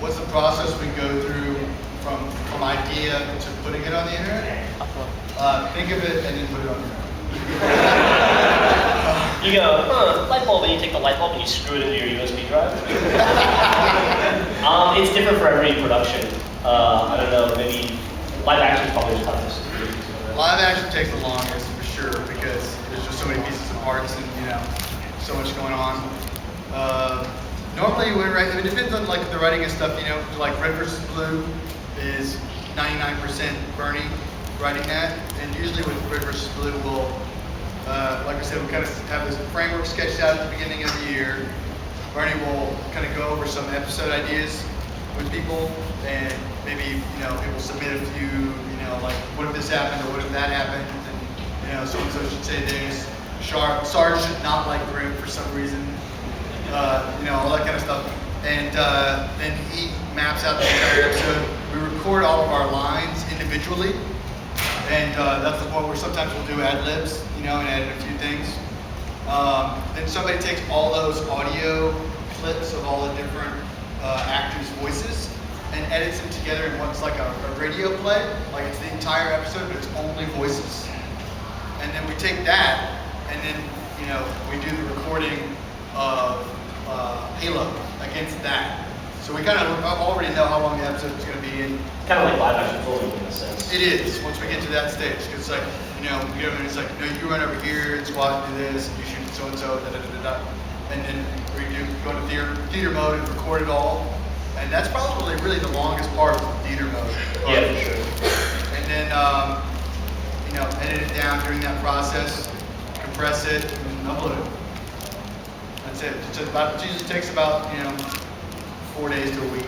what's the process we go through from idea to putting it on the internet? Think of it and then put it on the internet. You go, light bulb, and you take the light bulb and you screw it into your USB drive. It's different for every production. I don't know, maybe live action is probably the toughest. Live action takes the longest for sure because there's just so many pieces of parts and so much going on. Normally when writing, it depends on like the writing and stuff. Like Red vs. Blue is 99% Bernie writing that, and usually with Red vs. Blue we'll, like I said, we kind of have this framework sketched out at the beginning of the year. Bernie will kind of go over some episode ideas with people, and maybe people submit a few, like what if this happened or what if that happened, and so and so should say this. Sarge should not like Grim for some reason, all that kind of stuff. And then he maps out the entire episode. We record all of our lines individually, and that's the point where sometimes we'll do ad libs, and add a few things. Then somebody takes all those audio clips of all the different actors' voices and edits them together in what's like a radio play. Like it's the entire episode, but it's only voices. And then we take that, and then we do the recording of Halo against that. So we kind of already know how long the episode is going to be. And kind of like live action filming in a sense. It is once we get to that stage, because it's like we get over and it's like no, you run over here and SWAT do this, and you shoot so and so, and then we do go into theater mode and record it all. And that's probably really the longest part of the theater mode. Yeah, for sure. And then edit it down during that process, compress it, and upload it. That's it. It usually takes about 4 days to a week.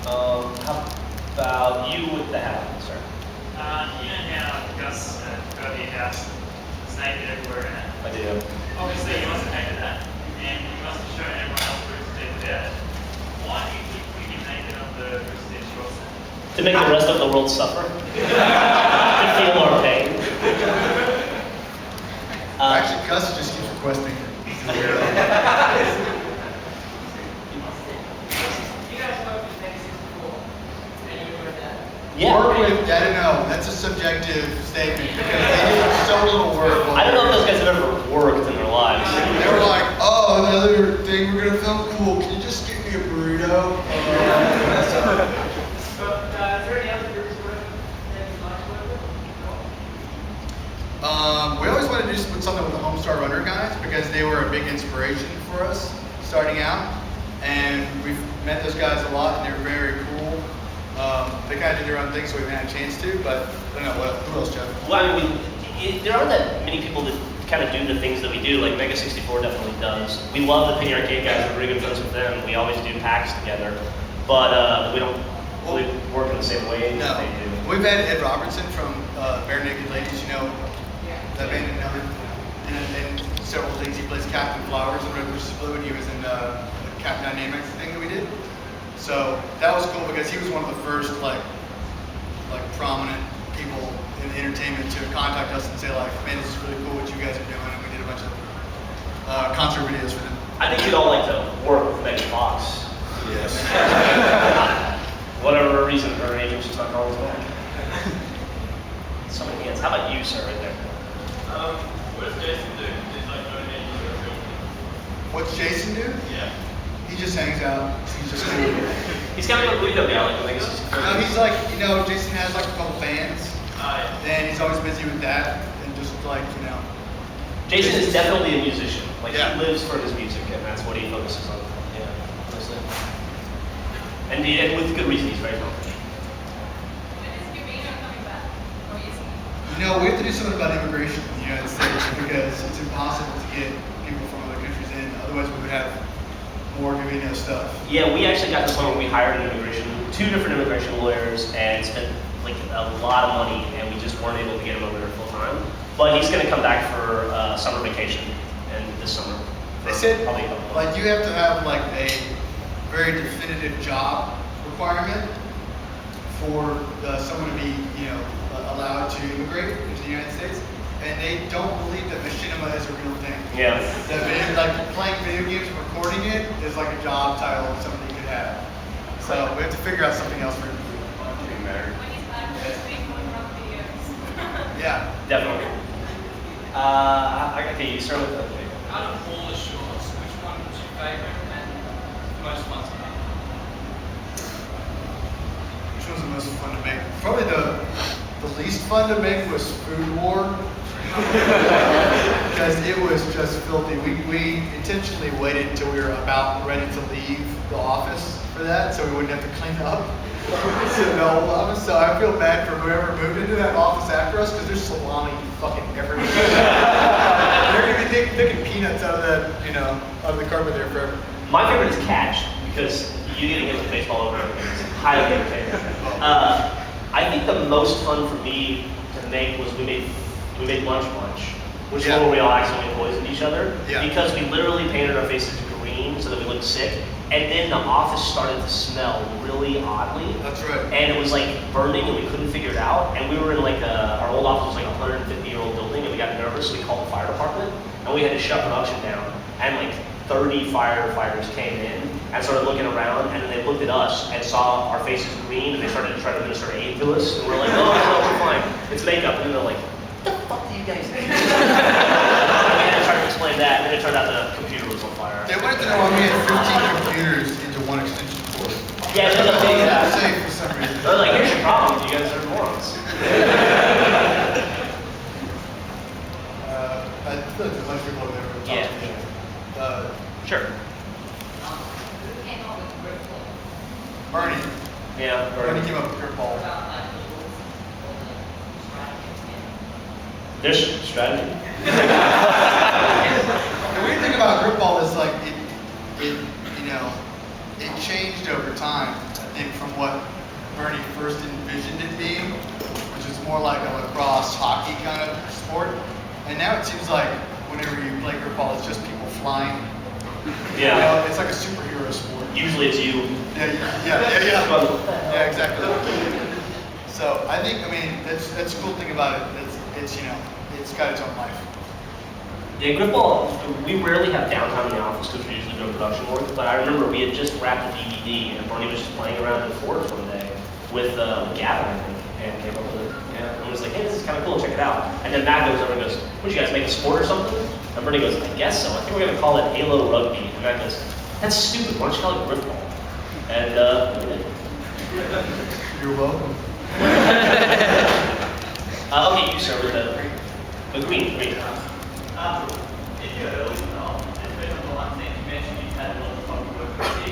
How about you with the hat, sir? How Gus got the house naked everywhere in it. I do. Obviously, you must have hated that, and you must have shown everyone else RoosterTeeth without it. Why do you keep putting naked on the RoosterTeeth shorts? To make the rest of the world suffer. To feel our pain. Actually, Gus just keeps requesting it. Yeah. Work with, I don't know, that's a subjective statement because they do so little work. I don't know if those guys have ever worked in their lives. They were like, oh, another thing we're going to film? Cool, can you just get me a burrito? Is there any other groups that you like to work with? We always wanted to do something with the Homestar Runner guys because they were a big inspiration for us starting out. And we've met those guys a lot and they're very cool. They kind of did their own thing, so we haven't had a chance to, but I don't know, who else, Geoff? Well, I mean, there aren't that many people that kind of do the things that we do, like Mega 64 definitely does. We love the Penny Arcade guys, we're really good friends with them. We always do packs together, but we don't really work in the same way No. that they do. We've had Ed Robertson from Bare Naked Ladies, that band, and several things. He plays Captain Flowers in Red vs. Blue, and he was in the Captain Dynamics thing that we did. So that was cool because he was one of the first like prominent people in entertainment to contact us and say like, man, this is really cool what you guys are doing, and we did a bunch of concert videos for them. I think we'd all like to work with Megan Fox. Yes. Whatever reason, her agent's just not calling us back. So many hands. How about you, sir, right there? What does Jason do? He's like no need to film. What's Jason do? Yeah. He just hangs out. He's just cool. He's kind of like Guido now, like Mega 64. No, he's like, Jason has like a couple bands, and he's always busy with that, and just like, Jason is definitely a musician. Like Yeah. he lives for his music, and that's what he focuses on. Yeah, honestly. And with good reason, he's very confident. We have to do something about immigration in the United States because it's impossible to get people from other countries in. Otherwise, we would have more stuff. Yeah, we actually got to the point where we hired two different immigration lawyers and spent like a lot of money, and we just weren't able to get him over there full time. But he's going to come back for summer vacation, and this summer. They said probably like you have to have like a very definitive job requirement for someone to be allowed to immigrate into the United States, and they don't believe that machinima is a real thing. Yeah. That like playing video games and recording it is like a job title that somebody could Yeah. So we have to figure out something else for him to do. Getting married. When he's back, just make more rough videos. Yeah. Definitely. Okay, you start with the. Out of all the shorts, which one was your favorite and most fun to make? Which was the most fun to make? Probably the least fun to make was Food War. Because it was just filthy. We intentionally waited until we were about ready to leave the office for that, so we wouldn't have to clean up the old office. So I feel bad for whoever moved into that office after us, because there's salami fucking everywhere. They're gonna be picking peanuts out of that, out of the carpet there forever. My favorite is catch because you getting hit with baseball over is highly entertaining. I think the most fun for me to make was we made lunch bunch, which is Yeah. where we all accidentally poisoned each other Yeah. because we literally painted our faces green so that we looked sick, and then the office started to smell really oddly. That's right. And it was like burning and we couldn't figure it out. And we were in like our old office was like a 150-year-old building, and we got nervous, so we called the fire department and we had to shut production down. And like 30 firefighters came in and started looking around, and then they looked at us and saw our faces green, and they started to try to administer aid to us. And we're like, oh, no, we're fine. It's makeup. And then they're like, what the fuck do you guys do? And we had to try to explain that, and then it turned out the computer was on fire. They wanted to know why we had 15 computers into one extension cord. Yeah, there's a big, Say for some reason. they're like, here's your problem, you guys are morons. I feel like there's a bunch of people over there. who talk Yeah. to me. Sure. Who came up with Grip Ball? Bernie. Yeah, Bernie came up with Grip Ball. About like the rules, all the strategies. there's strategy. The weird thing about Grip Ball is like it changed over time. I think from what Bernie first envisioned it being, which is more like a lacrosse hockey kind of sport, and now it seems like whenever you play Grip Ball, it's just people flying. Yeah. It's like a superhero sport. Usually it's you. Yeah, exactly. So I think, that's the cool thing about it. It's got its own life. Yeah, Grip Ball, we rarely have downtime in the office because we're usually doing production work, but I remember we had just wrapped a DVD and Bernie was just playing around in Forge one day with Gavin, I think, and came up with it. Yeah, and was like, hey, this is kind of cool, check it out. And then Matt goes over and goes, what'd you guys make a sport or something? And Bernie goes, I guess so. I think we're going to call it Halo Rugby. And Matt goes, that's stupid, why don't you call it Grip Ball? And we did. You're welcome. Okay, you sir with the green. In your early role, especially on the one thing you mentioned, you had a lot of fun work with the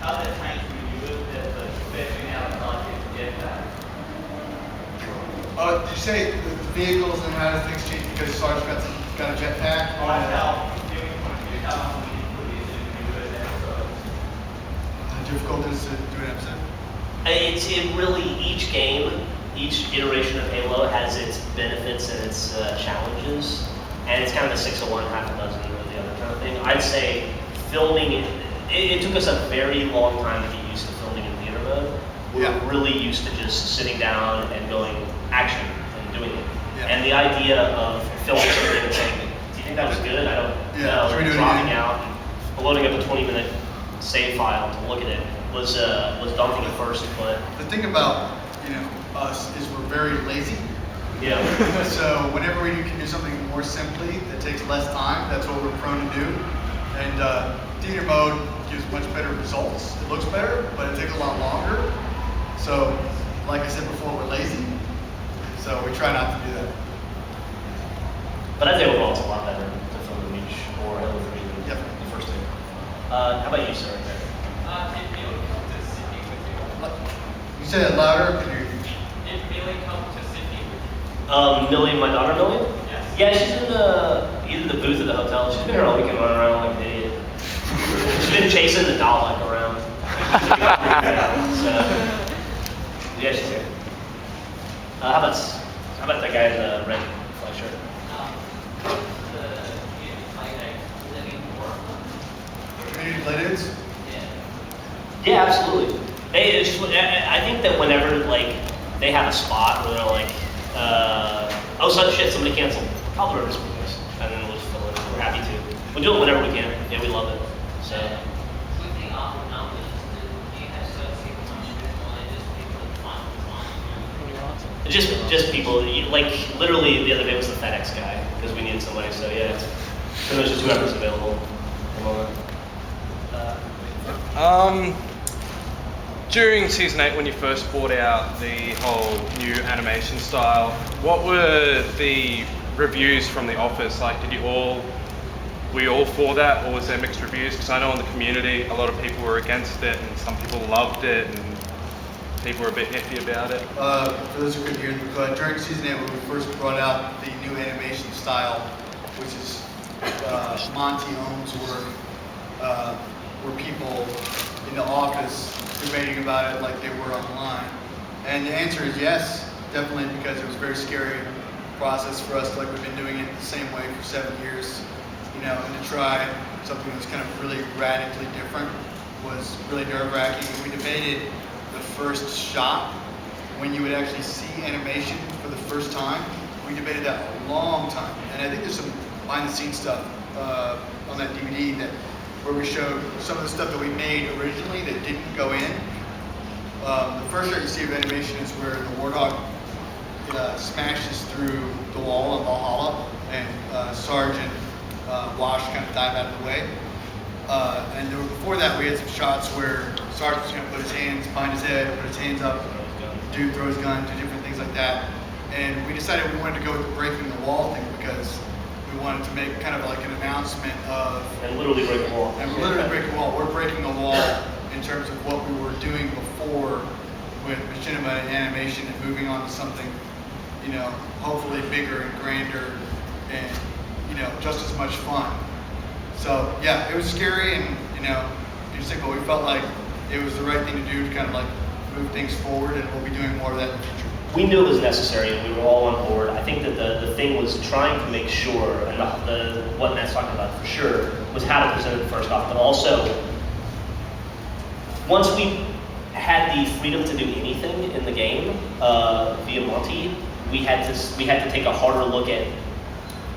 how that changed when you looked at the stepping out of like get that. Did you say the vehicles and how things change because Sarge got a jetpack? Like how viewing point of view, how much would you put into the first episode? How difficult is it to do an episode? It really, each game, each iteration of Halo has its benefits and its challenges, and it's kind of a 6 of one, half a dozen of the other kind of thing. I'd say filming, it took us a very long time to get used to filming in theater mode. We're really used to just sitting down and going action and doing it. Yeah. And the idea of filming something and saying, do you think that was good? I don't know. Should we do it Dropping again? out and loading up a 20-minute save file to look at it was daunting at first, but The thing about us is we're very lazy. yeah. So whenever we can do something more simply that takes less time, that's what we're prone to do. And theater mode gives much better results. It looks better, but it takes a lot longer. So, like I said before, we're lazy. So we try not to do that. But I think overall it's a lot better to film the beach or Halo 3 than Yep. the first two. How about you, sir? Right there? Did Millie come to Sydney with you? You say it louder. Can you? Did Millie come to Sydney with you? Millie, my daughter Millie? Yes. Yeah, she's in either the booth or the hotel. She's been here all weekend running around like an idiot. She's been chasing the Dalek around. So, yeah, she's here. How about that guy in the red flag shirt? Community play-dates? Yeah, absolutely. I think that whenever like they have a spot where they're like, oh shit, somebody canceled. Call the Rivers Boys, and then we'll just fill it. We're happy to. We'll do it whenever we can. Yeah, we love it. So. With the awful numbers, Just people. Like literally the other day was the FedEx guy because we needed somebody. So yeah, it's pretty much just whoever's available at the moment. During season 8, when you first brought out the whole new animation style, what were the reviews from the office? Like, were you all for that, or was there mixed reviews? Because I know in the community, a lot of people were against it, and some people loved it, and people were a bit iffy about it. For those who couldn't hear, during season 8, when we first brought out the new animation style, which is Monty Ohm's work, were people in the office debating about it like they were online? And the answer is yes, definitely, because it was a very scary process for us. Like, we've been doing it the same way for 7 years, and to try something that's kind of really radically different was really nerve-wracking. We debated the first shot when you would actually see animation for the first time. We debated that a long time, and I think there's some behind-the-scenes stuff on that DVD where we showed some of the stuff that we made originally that didn't go in. The first shot you see of animation is where the warthog smashes through the wall of Valhalla, and Sarge and Wash kind of dive out of the way. And before that, we had some shots where Sarge was going to put his hands behind his head, put his hands up, throw his gun, do different things like that. And we decided we wanted to go with the breaking the wall thing because we wanted to make kind of like an announcement of... And literally break the wall. And literally break the wall. We're breaking the wall in terms of what we were doing before with machinima and animation and moving on to something, hopefully bigger and grander and, just as much fun. So yeah, it was scary and, but we felt like it was the right thing to do to kind of like move things forward, and we'll be doing more of that in the future. We knew it was necessary, and we were all on board. I think that the thing was trying to make sure, and what Matt's talking about for sure, was how to present it first off, but also, once we had the freedom to do anything in the game via Monty, we had to take a harder look at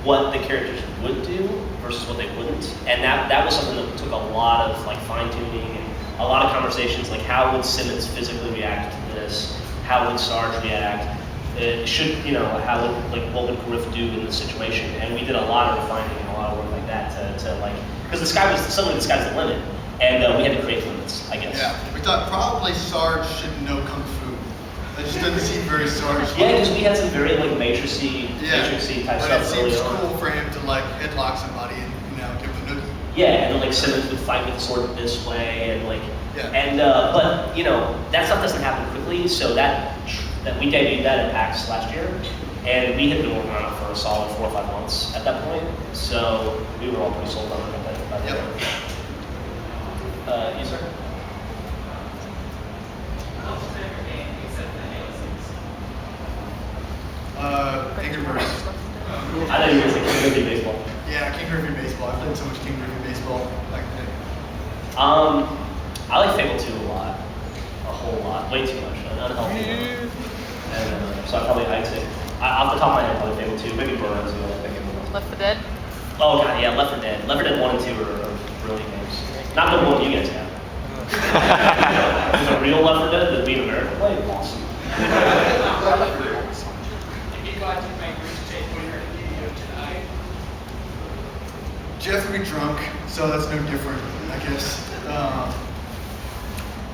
what the characters would do versus what they wouldn't, and that was something that took a lot of like fine-tuning and a lot of conversations, like how would Simmons physically react to this? How would Sarge react? How would what would Griff do in this situation? And we did a lot of refining and a lot of work like that because suddenly the sky's the limit, and we had to create limits, I guess. Yeah, we thought probably Sarge should know Kung Fu. That just doesn't seem very Sarge. Yeah, because we had some very matrixy type stuff. But it seems cool for him to headlock somebody and give him a noogie. Yeah, and then Simmons would fight with the sword this way, and but that stuff doesn't happen quickly. So that we debuted that at PAX last year, and we had been working on it for a solid 4 or 5 months at that point. So we were all pretty sold on it by then. Yes, sir. What's your favorite game except for Halo 6? King Griffey. I know you were saying King Griffey baseball. Yeah, King Griffey baseball. I've played so much King Griffey baseball back in the day. I like Fable 2 a lot. A whole lot. Way too much. Unhealthy. So I'd say, off the top of my head, probably Fable 2. Maybe Burnout 2. Left 4 Dead? Oh, God, yeah, Left 4 Dead. Left 4 Dead 1 and 2 are brilliant games. Not the one you guys have. There's a real Left 4 Dead that we in America play. Awesome. If you guys would make RoosterTeeth when you're in the video tonight, Geoff would be drunk, so that's no different, I guess.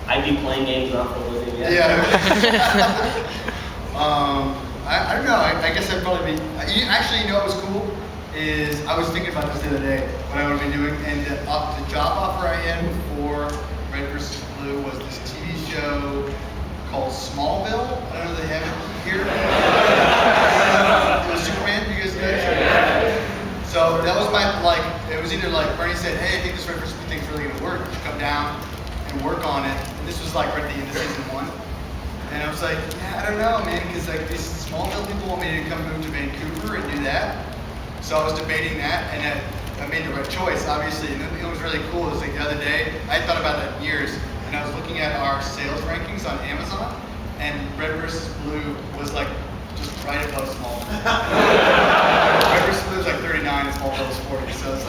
I'd be playing games not for a living. Yeah. I don't know. I guess I'd probably be. Actually, what was cool is I was thinking about this the other day, what I would be doing, and the job offer I had before Red vs. Blue was this TV show called Smallville. I don't know if they have it here. It was Superman. You guys know that? So that was my it was either Bernie said, hey, I think this Red vs. Blue thing's really gonna work. You should come down and work on it. And this was right at the end of season 1. And I was like, yeah, I don't know, man, because these Smallville people want me to come move to Vancouver and do that. So I was debating that, and I made the right choice, obviously. And it was really cool. It was the other day, I thought about that in years, and I was looking at our sales rankings on Amazon, and Red vs. Blue was just right above Smallville. Red vs. Blue was 39, and Smallville was 40, so it's